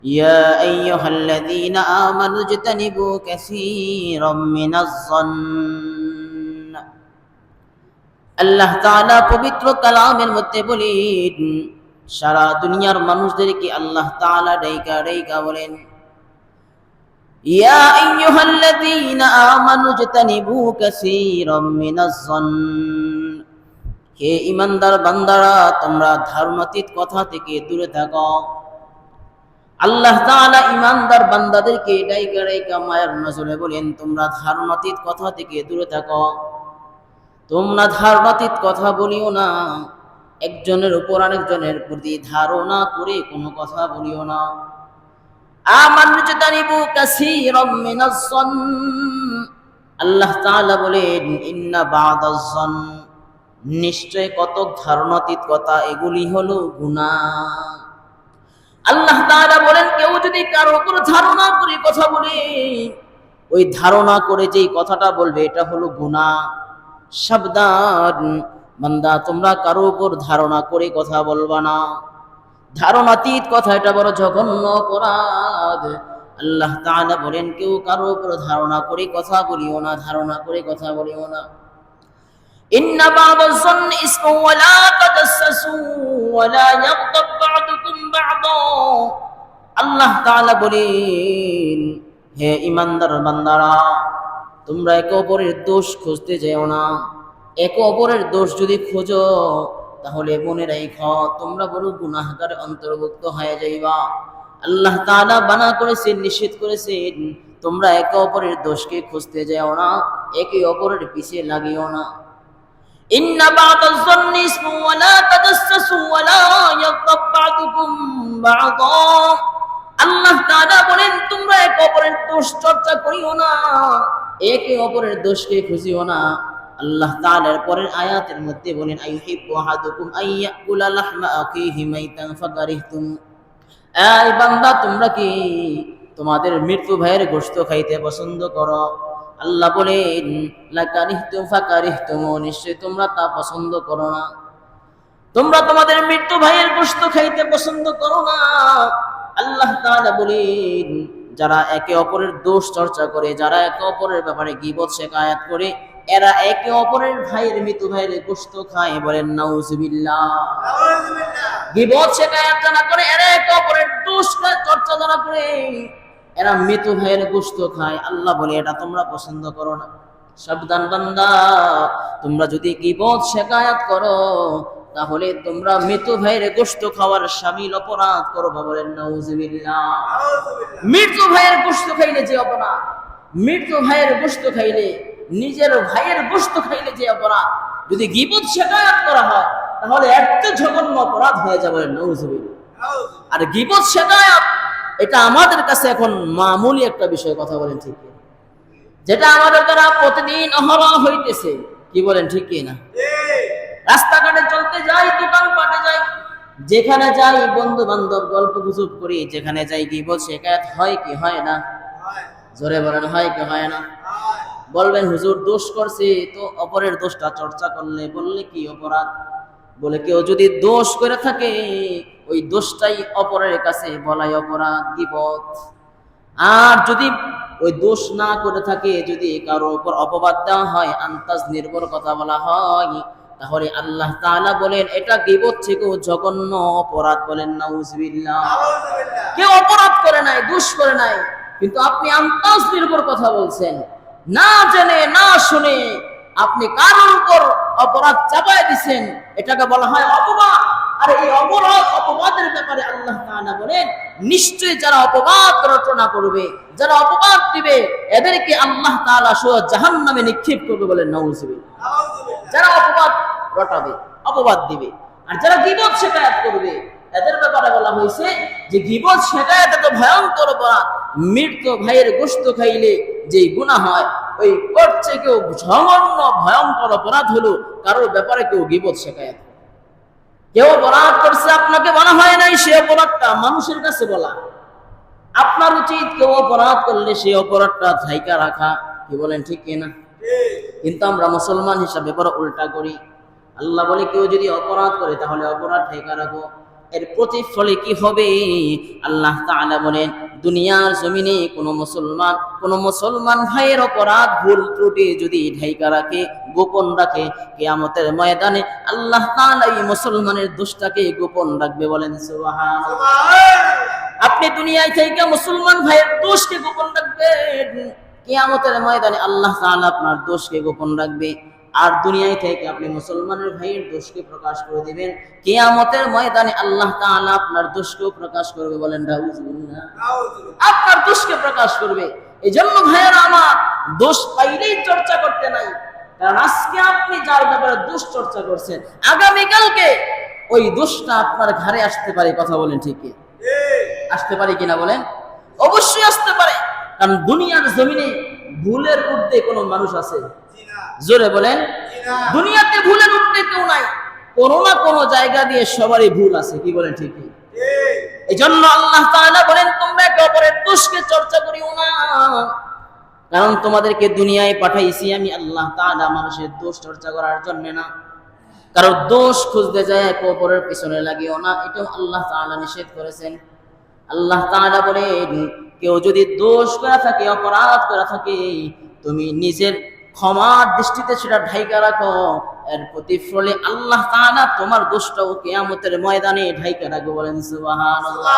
يا أيها الذين آمنوا اجتنبوا كثيرا من الظن আল্লাহ তাআলা পবিত্র কালামের মধ্যে বলেন, সারা দুনিয়ার মানুষদেরকে আল্লাহ তাআলা ডাইকা ডাইকা বলেন, ইয়া আইয়ুহাল্লাযীনা আমানু ইজতানিবু কাসীরাম মিনাজ যন্ন, হে ঈমানদার বান্দারা, তোমরা ধারণাতীত কথা থেকে দূরে থাকো। আল্লাহ তাআলা ঈমানদার বান্দাদেরকে ডাইকা ডাইকা মায়ের নজরে বলেন, তোমরা ধারণাতীত কথা থেকে দূরে থাকো। তোমরা ধারণাতীত কথা বলিও না, একজনের উপর আরেকজনের প্রতি ধারণা করে কোনো কথা বলিও না। আমানজতানিবু কাসীরাম মিনাজ যন্ন, আল্লাহ তাআলা বলেন, ইন্না বা'দাজ যন্ন, নিশ্চয় কতক ধারণাতীত কথা, এগুলি হলো গুনাহ। আল্লাহ তাআলা বলেন, কেউ যদি কারো উপর ধারণা করে কথা বলে, ওই ধারণা করে যেই কথাটা বলবে এটা হলো গুনাহ। সাবধান বান্দা, তোমরা কারো উপর ধারণা করে কথা বলবা না। ধারণাতীত কথা এটা বড় জঘন্য অপরাধ। আল্লাহ তাআলা বলেন, কেউ কারো উপর ধারণা করে কথা বলিও না, ধারণা করে কথা বলিও না। ইন্না বা'দাজ যন্নি ইসমুন ওয়া লা তাজাসসু ওয়া লা ইয়াগতাব বা'দুকুম বা'দা। আল্লাহ তাআলা বলেন, হে ঈমানদার বান্দারা, তোমরা একে অপরের দোষ খুঁজতে যেও না। একে অপরের দোষ যদি খোঁজো, তাহলে মনে রাখো তোমরা বড় গুনাহগারের অন্তর্ভুক্ত হয়ে যাইবা। আল্লাহ তাআলা বানা করেছেন, নিষেধ করেছেন, তোমরা একে অপরের দোষকে খুঁজতে যেও না, একে অপরের পিছে লাগিও না। ইন্না বা'দাজ যন্নি ইসমুন ওয়া লা তাজাসসু ওয়া লা ইয়াগতাব বা'দুকুম বা'দা। আল্লাহ তাআলা বলেন, তোমরা একে অপরের দোষ চর্চা করিও না, একে অপরের দোষকে খুঁজিও না। আল্লাহ তাআলার পরের আয়াতের মধ্যে বলেন, আইয়ুহিব্বু আহাদুকুম আইয়াকুলা লাহমা আখিহি মাইতান ফাকারিহতুম। এই বান্দা, তোমরা কি তোমাদের মৃত্যু ভাইয়ের গোশত খাইতে পছন্দ করো? আল্লাহ বলেন, লাকারিহতুম ফাকারিহতুম, নিশ্চয় তোমরা তা পছন্দ করো না। তোমরা তোমাদের মৃত্যু ভাইয়ের গোশত খাইতে পছন্দ করো না। আল্লাহ তাআলা বলেন, যারা একে অপরের দোষ চর্চা করে, যারা একে অপরের ব্যাপারে গীবত শিকায়াত করে, এরা একে অপরের ভাইয়ের মৃত্যু ভাইয়ের গোশত খায়। বলেন নাউজুবিল্লাহ। গীবত শিকায়াত যারা করে, এরা একে অপরের দোষ চর্চা যারা করে, এরা মৃত্যু ভাইয়ের গোশত খায়। আল্লাহ বলে, এটা তোমরা পছন্দ করো না। সাবধান বান্দা, তোমরা যদি গীবত শিকায়াত করো, তাহলে তোমরা মৃত্যু ভাইয়ের গোশত খাওয়ার শামিল অপরাধ করবে। বলেন নাউজুবিল্লাহ। মৃত্যু ভাইয়ের গোশত খাইলে যে অপরাধ, মৃত্যু ভাইয়ের গোশত খাইলে, নিজের ভাইয়ের গোশত খাইলে যে অপরাধ, যদি গীবত শিকায়াত করা হয়, তাহলে এত জঘন্য অপরাধ হয়ে যাবে। নাউজুবিল্লাহ। আর গীবত শিকায়াত এটা আমাদের কাছে এখন মামুলি একটা বিষয়। কথা বলেন ঠিক কি? যেটা আমাদের দ্বারা প্রতিদিন অহরহ হইতেছে। কি বলেন ঠিক কি না? রাস্তাঘাটে চলতে যাই, দোকানপাটে যাই, যেখানে যাই বন্ধু বান্ধব গল্প গুজব করি, যেখানে যাই গীবত শিকায়াত হয় কি হয় না? জোরে বলেন, হয় কি হয় না? বলবেন, হুজুর দোষ করছে তো অপরের দোষটা চর্চা করলে বললে কি অপরাধ? বলে, কেউ যদি দোষ করে থাকে, ওই দোষটাই অপরের কাছে বলাই অপরাধ, গীবত। আর যদি ওই দোষ না করে থাকে, যদি কারো উপর অপবাদ দেওয়া হয়, আন্তাজ নির্ভর কথা বলা হয়, তাহলে আল্লাহ তাআলা বলেন, এটা গীবত থেকেও জঘন্য অপরাধ। বলেন নাউজুবিল্লাহ। কেউ অপরাধ করে নাই, দোষ করে নাই, কিন্তু আপনি আন্তাজ নির্ভর কথা বলছেন, না জেনে না শুনে আপনি কারোর উপর অপরাধ চাপায় দিচ্ছেন, এটাকে বলা হয় অপবাদ। আর এই অপরাধ, অপবাদের ব্যাপারে আল্লাহ তাআলা বলেন, নিশ্চয়ই যারা অপবাদ রচনা করবে, যারা অপবাদ দিবে, এদেরকে আল্লাহ তাআলা সোজা জাহান্নামে নিক্ষেপ করবে। বলেন নাউজুবিল্লাহ। যারা অপবাদ রটাবে, অপবাদ দিবে, আর যারা গীবত শিকায়াত করবে, এদের ব্যাপারে বলা হয়েছে যে গীবত শিকায়াত এত ভয়ঙ্কর অপরাধ, মৃত ভাইয়ের গোশত খাইলে যেই গুনাহ হয়, ওই করছে কেউ জঘন্য ভয়ঙ্কর অপরাধ হলো কারোর ব্যাপারে কেউ গীবত শিকায়াত। কেউ অপরাধ করছে, আপনাকে বলা হয় নাই, সে অপরাধটা মানুষের কাছে বলা। আপনার উচিত কেউ অপরাধ করলে সেই অপরাধটা ঢাইকা রাখা। কি বলেন ঠিক কিনা? কিন্তু আমরা মুসলমান হিসাবে বড় উল্টা করি। আল্লাহ বলে, কেউ যদি অপরাধ করে তাহলে অপরাধ ঢাইকা রাখো। এর প্রতিফলে কি হবে? আল্লাহ তাআলা বলেন, দুনিয়ার জমিনে কোন মুসলমান ভাইয়ের অপরাধ ভুল ত্রুটি যদি ঢাইকা রাখে, গোপন রাখে, কিয়ামতের ময়দানে আল্লাহ তাআলা এই মুসলমানের দোষটাকে গোপন রাখবে। বলেন সুবহানাল্লাহ। আপনি দুনিয়ায় থেকে মুসলমান ভাইয়ের দোষকে গোপন রাখবেন, কিয়ামতের ময়দানে আল্লাহ তাআলা আপনার দোষকে গোপন রাখবে। আর দুনিয়ায় থেকে আপনি মুসলমানের ভাইয়ের দোষকে প্রকাশ করে দিবেন, কিয়ামতের ময়দানে আল্লাহ তাআলা আপনার দোষকেও প্রকাশ করবে। বলেন নাউযুবিল্লাহ। আপনার দোষকে প্রকাশ করবে। এজন্য ভাইয়েরা আমার, দোষ পাইলেই চর্চা করতে নাই। কারণ আজকে আপনি যার ব্যাপারে দোষ চর্চা করছেন, আগামীকালকে ওই দোষটা আপনার ঘাড়ে আসতে পারে। কথা বলেন ঠিক কি? আসতে পারে কিনা বলেন? অবশ্যই আসতে পারে। কারণ দুনিয়ার জমিনে ভুলের ঊর্ধ্বে কোনো মানুষ আছে? জোরে বলেন। দুনিয়াতে ভুলের ঊর্ধ্বে কেউ নাই। কোনো না কোনো জায়গা দিয়ে সবারই ভুল আছে। কি বলেন ঠিক কি? এই জন্য আল্লাহ তাআলা বলেন, তোমরা একে অপরের দোষকে চর্চা করিও না। কারণ তোমাদেরকে দুনিয়ায় পাঠাইছি আমি আল্লাহ তাআলা মানুষের দোষ চর্চা করার জন্য না, কারণ দোষ খুঁজতে যায় একে অপরের পিছনে লাগিও না। এটাও আল্লাহ তাআলা নিষেধ করেছেন। আল্লাহ তাআলা বলেন, কেউ যদি দোষ করে থাকে, অপরাধ করে থাকে, তুমি নিজের ক্ষমার দৃষ্টিতে সেটা ঢাইকা রাখো। এর প্রতিফলে আল্লাহ তাআলা তোমার দোষটাও কিয়ামতের ময়দানে ঢাইকা রাখবে। বলেন সুবহানাল্লাহ।